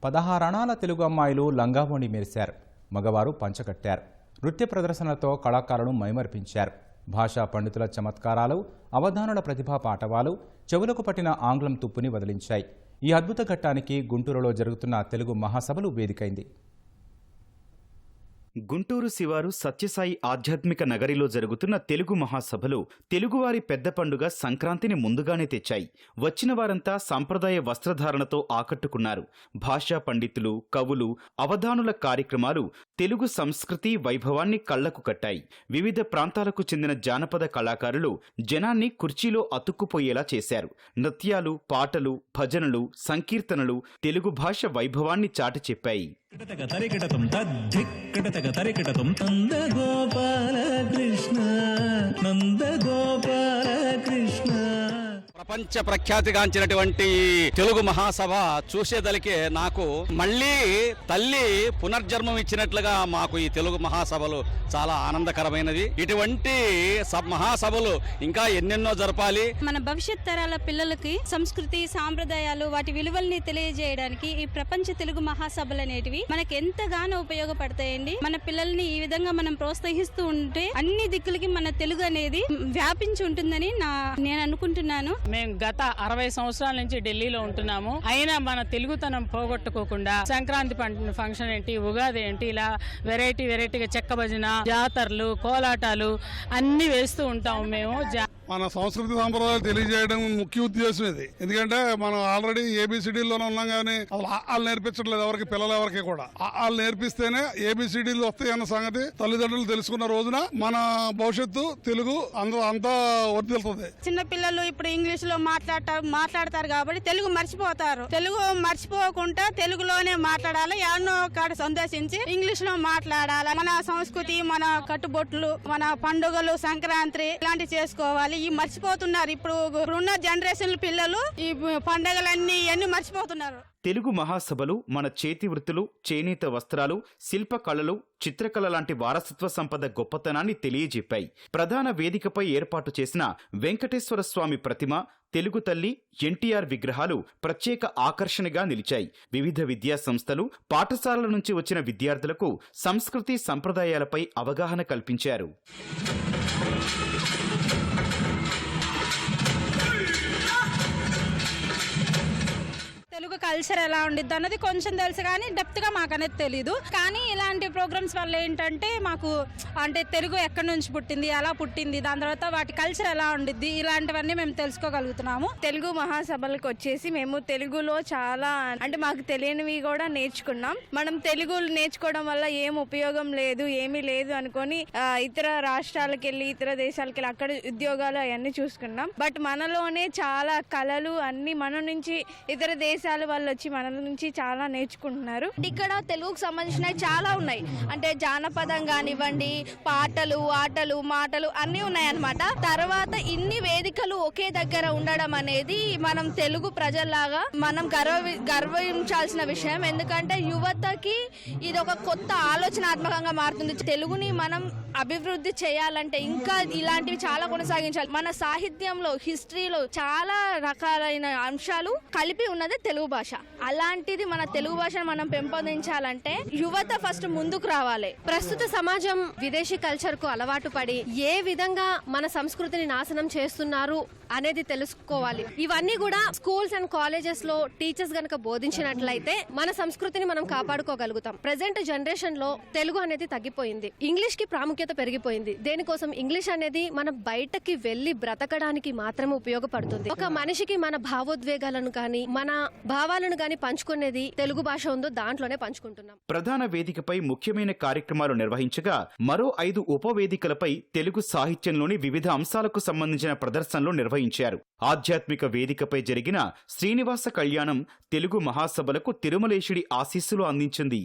16 అణాల తెలుగు అమ్మాయిలు లంగావోణి మెరిశారు. మగవారు పంచకట్టారు. నృత్య ప్రదర్శనలతో కళాకారులను మైమర్పించారు. భాషా పండితుల చమత్కారాలు, అవధానుల ప్రతిభా పాటవాలు చెవులకు పట్టిన ఆంగ్లం తుప్పుని వదిలించాయి. ఈ అద్భుత ఘట్టానికి గుంటూరులో జరుగుతున్న తెలుగు మహాసభలు వేదికైంది. గుంటూరు శివారు సత్యసాయి ఆధ్యాత్మిక నగరిలో జరుగుతున్న తెలుగు మహాసభలు తెలుగువారి పెద్ద పండుగ సంక్రాంతిని ముందుగానే తెచ్చాయి. వచ్చిన వారంతా సంప్రదాయ వస్త్రధారణతో ఆకట్టుకున్నారు. భాషా పండితులు, కవులు, అవధానుల కార్యక్రమాలు తెలుగు సంస్కృతి వైభవాన్ని కళ్లకు కట్టాయి. వివిధ ప్రాంతాలకు చెందిన జానపద కళాకారులు జనాన్ని కుర్చీలో అతుక్కుపోయేలా చేశారు. నృత్యాలు, పాటలు, భజనలు, సంకీర్తనలు తెలుగు భాష వైభవాన్ని చాటి చెప్పాయి. ప్రపంచ ప్రఖ్యాతిగాంచినటువంటి తెలుగు మహాసభ చూసేదలికే నాకు మళ్ళీ తల్లి పునర్జన్మం ఇచ్చినట్లుగా మాకు ఈ తెలుగు మహాసభలు చాలా ఆనందకరమైనది. ఇటువంటి మహాసభలు ఇంకా ఎన్నెన్నో జరపాలి. మన భవిష్యత్ తరాల పిల్లలకి సంస్కృతి, సాంప్రదాయాలు, వాటి విలువల్ని తెలియజేయడానికి ఈ ప్రపంచ తెలుగు మహాసభలు అనేటివి మనకి ఎంతగానో ఉపయోగపడతాయండి. మన పిల్లల్ని ఈ విధంగా మనం ప్రోత్సహిస్తూ ఉంటే అన్ని దిక్కులకి మన తెలుగు అనేది వ్యాపించి ఉంటుందని నేను అనుకుంటున్నాను. మేము గత 60 సంవత్సరాల నుంచి ఢిల్లీలో ఉంటున్నాము. అయినా మన తెలుగుతనం పోగొట్టుకోకుండా సంక్రాంతి ఫంక్షన్ ఏంటి, ఉగాది ఏంటి, ఇలా వెరైటీగా చెక్క భజన, జాతరలు, కోలాటాలు అన్ని వేస్తూ ఉంటాము. మేము మన సంస్కృతి సాంప్రదాయాలు తెలియజేయడం ముఖ్య ఉద్దేశం ఇది. ఎందుకంటే మనం ఆల్రెడీ ఏబిసిడీల్లోనే ఉన్నాం, కానీ అసలు ఆలు నేర్పించట్లేదు ఎవరికి, పిల్లలు ఎవరికి కూడా. ఆలు నేర్పిస్తేనే ఏబిసిడీలు వస్తాయి అన్న సంగతి తల్లిదండ్రులు తెలుసుకున్న రోజున మన భవిష్యత్తు తెలుగు అంతా వర్తిల్తుంది. చిన్న పిల్లలు ఇప్పుడు ఇంగ్లీష్ లో మాట్లాడతారు కాబట్టి తెలుగు మర్చిపోతారు. తెలుగు మర్చిపోకుండా తెలుగులోనే మాట్లాడాలి. ఎవరినో కాడ సందేశించి ఇంగ్లీష్ లో మాట్లాడాలి. మన సంస్కృతి, మన కట్టుబొట్లు, మన పండుగలు, సంక్రాంతి ఇలాంటివి చేసుకోవాలి. ఈ మర్చిపోతున్నారు ఇప్పుడున్న జనరేషన్ పిల్లలు. ఈ పండుగలన్నీ మర్చిపోతున్నారు. తెలుగు మహాసభలు మన చేతి వృత్తులు, చేనేత వస్త్రాలు, శిల్ప కళలు, చిత్రకళ లాంటి వారసత్వ సంపద గొప్పతనాన్ని తెలియజెప్పాయి. ప్రధాన వేదికపై ఏర్పాటు చేసిన వెంకటేశ్వర స్వామి ప్రతిమ, తెలుగు తల్లి, ఎన్టీఆర్ విగ్రహాలు ప్రత్యేక ఆకర్షణగా నిలిచాయి. వివిధ విద్యా సంస్థలు, పాఠశాలల నుంచి వచ్చిన విద్యార్థులకు సంస్కృతి సంప్రదాయాలపై అవగాహన కల్పించారు. తెలుగు కల్చర్ ఎలా ఉండిద్ది అన్నది కొంచెం తెలుసు, కానీ డెప్త్ గా మాకు అనేది తెలీదు. కానీ ఇలాంటి ప్రోగ్రామ్స్ వల్ల ఏంటంటే మాకు తెలుగు ఎక్కడి నుంచి పుట్టింది, ఎలా పుట్టింది, దాని తర్వాత వాటి కల్చర్ ఎలా ఉండిద్ది, ఇలాంటివన్నీ మేము తెలుసుకోగలుగుతున్నాము. తెలుగు మహాసభలకు వచ్చేసి మేము తెలుగులో చాలా మాకు తెలియనివి కూడా నేర్చుకున్నాం. మనం తెలుగు నేర్చుకోవడం వల్ల ఏం ఉపయోగం లేదు, ఏమీ లేదు అనుకొని ఇతర రాష్ట్రాలకు వెళ్ళి, ఇతర దేశాలకు వెళ్ళి అక్కడ ఉద్యోగాలు అవన్నీ చూసుకున్నాం. బట్ మనలోనే చాలా కళలు అన్ని మన నుంచి ఇతర దేశాల వాళ్ళు వచ్చి మన నుంచి చాలా నేర్చుకుంటున్నారు. ఇక్కడ తెలుగుకు సంబంధించిన చాలా ఉన్నాయి. జానపదం కానివ్వండి, పాటలు, ఆటలు, మాటలు అన్నీ ఉన్నాయన్నమాట. తర్వాత ఇన్ని వేదికలు ఒకే దగ్గర ఉండడం అనేది మనం తెలుగు ప్రజల్లాగా మనం గర్వించాల్సిన విషయం. ఎందుకంటే యువతకి ఇది ఒక కొత్త ఆలోచనాత్మకంగా మారుతుంది. తెలుగుని మనం అభివృద్ధి చేయాలంటే ఇంకా ఇలాంటివి చాలా కొనసాగించాలి. మన సాహిత్యంలో, హిస్టరీలో చాలా రకాలైన అంశాలు కలిపి ఉన్నది తెలుగు భాష. అలాంటిది మన తెలుగు భాషను మనం పెంపొందించాలంటే యువత ఫస్ట్ ముందుకు రావాలి. ప్రస్తుత సమాజం విదేశీ కల్చర్ కు అలవాటు పడి ఏ విధంగా మన సంస్కృతిని నాశనం చేస్తున్నారు అనేది తెలుసుకోవాలి. ఇవన్నీ కూడా స్కూల్స్ అండ్ కాలేజెస్ లో టీచర్స్ గనక బోధించినట్లయితే మన సంస్కృతిని మనం కాపాడుకోగలుగుతాం. ప్రెజెంట్ జనరేషన్ లో తెలుగు అనేది తగ్గిపోయింది. ఇంగ్లీష్ కి ప్రాముఖ్యత పెరిగిపోయింది. దేనికోసం? ఇంగ్లీష్ అనేది మనం బయటకి వెళ్లి బ్రతకడానికి మాత్రమే ఉపయోగపడుతుంది. ఒక మనిషికి మన భావోద్వేగాలను కానీ, మన భావాలను కానీ పంచుకునేది తెలుగు భాష ఉందో దాంట్లోనే పంచుకుంటున్నాం. ప్రధాన వేదికపై ముఖ్యమైన కార్యక్రమాలు నిర్వహించగా మరో 5 ఉపవేదికలపై తెలుగు సాహిత్యంలోని వివిధ అంశాలకు సంబంధించిన ప్రదర్శనలు నిర్వహించారు. ఆధ్యాత్మిక వేదికపై జరిగిన శ్రీనివాస కళ్యాణం తెలుగు మహాసభలకు తిరుమలేశుడి ఆశీస్సులు అందించింది.